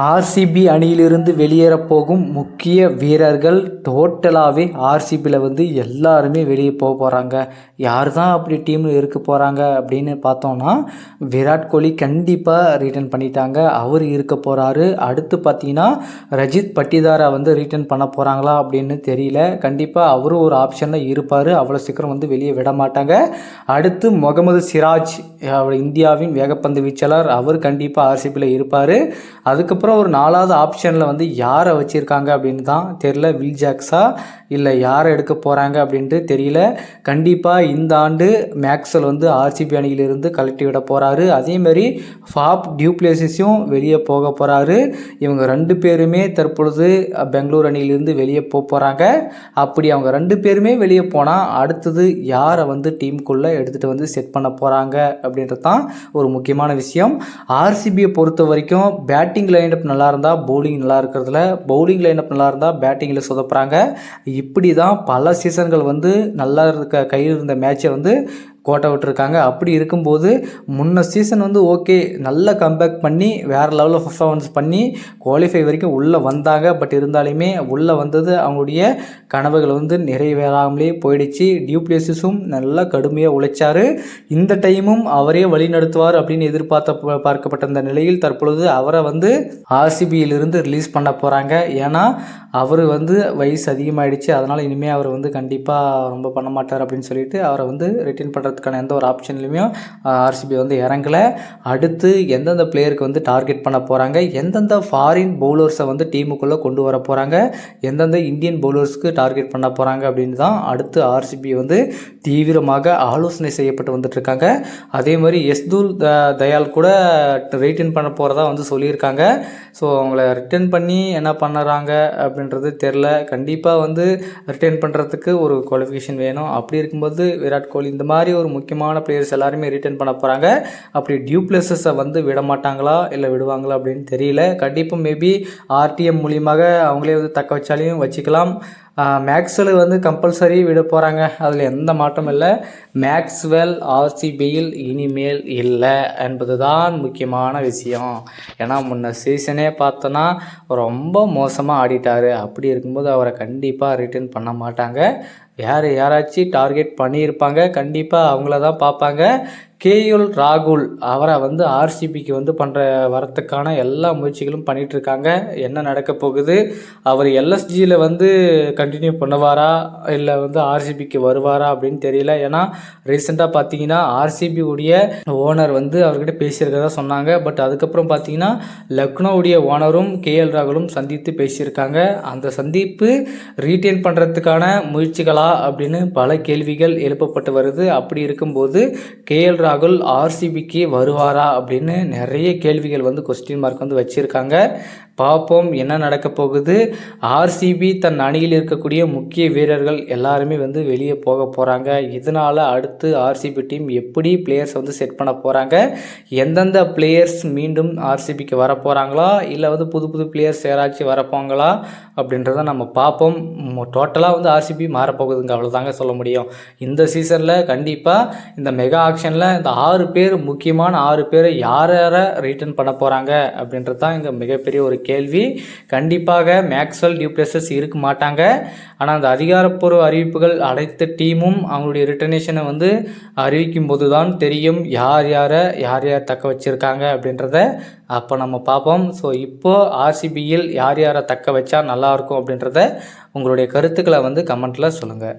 RCB அணியிலிருந்து வெளியேறப் போகும் முக்கிய வீரர்கள் டோட்டலாகவே ஆர்சிபியில் எல்லாருமே வெளியே போகிறாங்க. யார் தான் அப்படி டீமில் இருக்க போகிறாங்க அப்படின்னு பார்த்தோம்னா, விராட் கோலி கண்டிப்பாக ரிட்டர்ன் பண்ணிட்டாங்க. அவர் இருக்க போகிறாரு. அடுத்து பார்த்தீங்கன்னா ரஜித் பட்டிதாரா ரிட்டர்ன் பண்ண போகிறாங்களா அப்படின்னு தெரியல. கண்டிப்பாக அவரும் ஒரு ஆப்ஷனில் இருப்பார். அவ்வளோ சீக்கிரம் வெளியே விட மாட்டாங்க. அடுத்து முகமது சிராஜ், இந்தியாவின் வேகப்பந்து வீச்சாளர், அவர் கண்டிப்பாக ஆர்சிபியில் இருப்பார். அதுக்கப்புறம் ஒரு 4வது ஆப்ஷனில் யாரை வச்சுருக்காங்க அப்படின்னு தான் தெரியல. வில் ஜாக்ஸா இல்லை யாரை எடுக்க போகிறாங்க அப்படின்ட்டு தெரியல. கண்டிப்பாக இந்த ஆண்டு மேக்ஸ்வெல் ஆர்சிபி அணியிலிருந்து கழட்டி விட போகிறாரு. அதேமாதிரி ஃபாப் டியூப்ளேசிஸும் வெளியே போக போகிறாரு. இவங்க 2 பேருமே தற்பொழுது பெங்களூர் அணியிலிருந்து வெளியே போகிறாங்க. அப்படி அவங்க 2 பேருமே வெளியே போனால் அடுத்தது யாரை டீமுக்குள்ளே எடுத்துகிட்டு செட் பண்ண போகிறாங்க அப்படின்றது தான் ஒரு முக்கியமான விஷயம். ஆர்சிபியை பொறுத்த வரைக்கும் பேட்டிங் லைனப் நல்லா இருந்தால் பவுலிங் நல்லா இருக்கிறதுல, பவுலிங் லைனப் நல்லா இருந்தால் பேட்டிங்கில் சொதப்புறாங்க. இப்படி தான் பல சீசன்கள் நல்லா இருக்க கையில் இருந்த மேட்சை கோட்டை விட்டுருக்காங்க. அப்படி இருக்கும்போது முன்ன சீசன் ஓகே நல்ல கம்பேக் பண்ணி வேறு லெவலில் பர்ஃபார்மன்ஸ் பண்ணி குவாலிஃபை வரைக்கும் உள்ளே வந்தாங்க. பட் இருந்தாலுமே உள்ளே வந்தது அவங்களுடைய கனவுகள் நிறைவேறாமலே போயிடுச்சு. டியூப்ளேசிஸும் நல்லா கடுமையாக உழைச்சார். இந்த டைமும் அவரே வழி நடத்துவார் அப்படின்னு பார்க்கப்பட்ட இந்த நிலையில் தற்பொழுது அவரை ஆர்சிபியிலிருந்து ரிலீஸ் பண்ண போகிறாங்க. ஏன்னா அவர் வயசு அதிகமாகிடுச்சு. அதனால் இனிமேல் அவர் கண்டிப்பாக ரொம்ப பண்ண மாட்டார் அப்படின்னு சொல்லிட்டு அவரை ரிட்டர்ன் பண்ணுறதுக்கான எந்த ஒரு ஆப்ஷன்லையுமே ஆர்சிபி இறங்கலை. அடுத்து எந்தெந்த பிளேயருக்கு டார்கெட் பண்ண போகிறாங்க, எந்தெந்த ஃபாரின் பவுலர்ஸை டீமுக்குள்ளே கொண்டு வர போகிறாங்க, எந்தெந்த இந்தியன் பவுலர்ஸ்க்கு டார்கெட் பண்ண போகிறாங்க அப்படின்னு தான் அடுத்து ஆர்சிபி தீவிரமாக ஆலோசனை செய்யப்பட்டு வந்துட்டுருக்காங்க. அதே மாதிரி யஸ்துல் தயால் கூட ரிட்டர்ன் பண்ண போகிறதா சொல்லியிருக்காங்க. ஸோ அவங்கள ரிட்டர்ன் பண்ணி என்ன பண்ணுறாங்க அப்படின்றது தெரில. கண்டிப்பாக ரிட்டர்ன் பண்ணுறதுக்கு ஒரு குவாலிஃபிகேஷன் வேணும். அப்படி இருக்கும்போது விராட் கோலி இந்த மாதிரி ஒரு முக்கியமான பிளேயர்ஸ் எல்லாருமே ரிட்டர்ன் பண்ண போகிறாங்க. அப்படி டியூப்ளேசஸை விட மாட்டாங்களா இல்லை விடுவாங்களா அப்படின்னு தெரியல. கண்டிப்பாக மேபி ஆர்டிஎம் மூலியமாக அவங்களே தக்க வச்சாலையும் வச்சுக்கலாம். மேக்ஸ்வெல் கம்பல்சரி விட போகிறாங்க, அதில் எந்த மாற்றமும் இல்லை. மேக்ஸ்வெல் ஆர்சிபியில் இனிமேல் இல்லை என்பது தான் முக்கியமான விஷயம். ஏன்னா முன்ன சீசனே பார்த்தோன்னா ரொம்ப மோசமாக ஆடிட்டார். அப்படி இருக்கும்போது அவரை கண்டிப்பாக ரிட்டர்ன் பண்ண மாட்டாங்க. வேறு யாராச்சும் டார்கெட் பண்ணியிருப்பாங்க, கண்டிப்பாக அவங்கள தான் பார்ப்பாங்க. கேஎல் ராகுல் அவரை ஆர்சிபிக்கு வரத்துக்கான எல்லா முயற்சிகளும் பண்ணிகிட்ருக்காங்க. என்ன நடக்க போகுது, அவர் எல்எஸ்ஜியில் கண்டினியூ பண்ணுவாரா இல்லை ஆர்சிபிக்கு வருவாரா அப்படின்னு தெரியல. ஏன்னா ரீசெண்டாக பார்த்தீங்கன்னா ஆர்சிபி உடைய ஓனர் அவர்கிட்ட பேசியிருக்கிறதா சொன்னாங்க. பட் அதுக்கப்புறம் பார்த்தீங்கன்னா லக்னோவுடைய ஓனரும் கேஎல் ராகுலும் சந்தித்து பேசியிருக்காங்க. அந்த சந்திப்பு ரீட்டைன் பண்ணுறதுக்கான முயற்சிகளா அப்படின்னு பல கேள்விகள் எழுப்பப்பட்டு வருது. அப்படி இருக்கும்போது கேஎல் ராகுல் ஆர்சிபிக்கு வருவாரா அப்படின்னு நிறைய கேள்விகள் கொஸ்டின் மார்க் வச்சுருக்காங்க. பார்ப்போம் என்ன நடக்க போகுது. ஆர்சிபி தன் அணியில் இருக்கக்கூடிய முக்கிய வீரர்கள் எல்லாருமே வெளியே போக போகிறாங்க. இதனால் அடுத்து ஆர்சிபி டீம் எப்படி பிளேயர்ஸ் செட் பண்ண போகிறாங்க, எந்தெந்த பிளேயர்ஸ் மீண்டும் ஆர்சிபிக்கு வர போகிறாங்களா இல்லை புது புது பிளேயர்ஸ் யாராச்சும் வரப்போங்களா அப்படின்றத நம்ம பார்ப்போம். டோட்டலாக ஆர்சிபி மாறப்போகுதுங்க, அவ்வளோதாங்க சொல்ல முடியும். இந்த சீசனில் கண்டிப்பாக இந்த மெகா ஆக்ஷனில் இந்த 6 பேர் முக்கியமான 6 பேரை யாரை ரிட்டர்ன் பண்ண போகிறாங்க அப்படின்றது தான் இங்கே மிகப்பெரிய ஒரு கேள்வி. கண்டிப்பாக மேக்ஸ்வெல் டியூப்ளேசஸ் இருக்க மாட்டாங்க. ஆனால் அந்த அதிகாரப்பூர்வ அறிவிப்புகள் அனைத்து டீமும் அவங்களுடைய ரிட்டர்னேஷனை அறிவிக்கும் போது தான் தெரியும் யார் யார் தக்க வச்சுருக்காங்க அப்படின்றத அப்போ நம்ம பார்ப்போம். ஸோ இப்போது ஆர்சிபியில் யாரை தக்க வச்சா நல்லாயிருக்கும் அப்படின்றத உங்களுடைய கருத்துக்களை கமெண்ட்டில் சொல்லுங்கள்.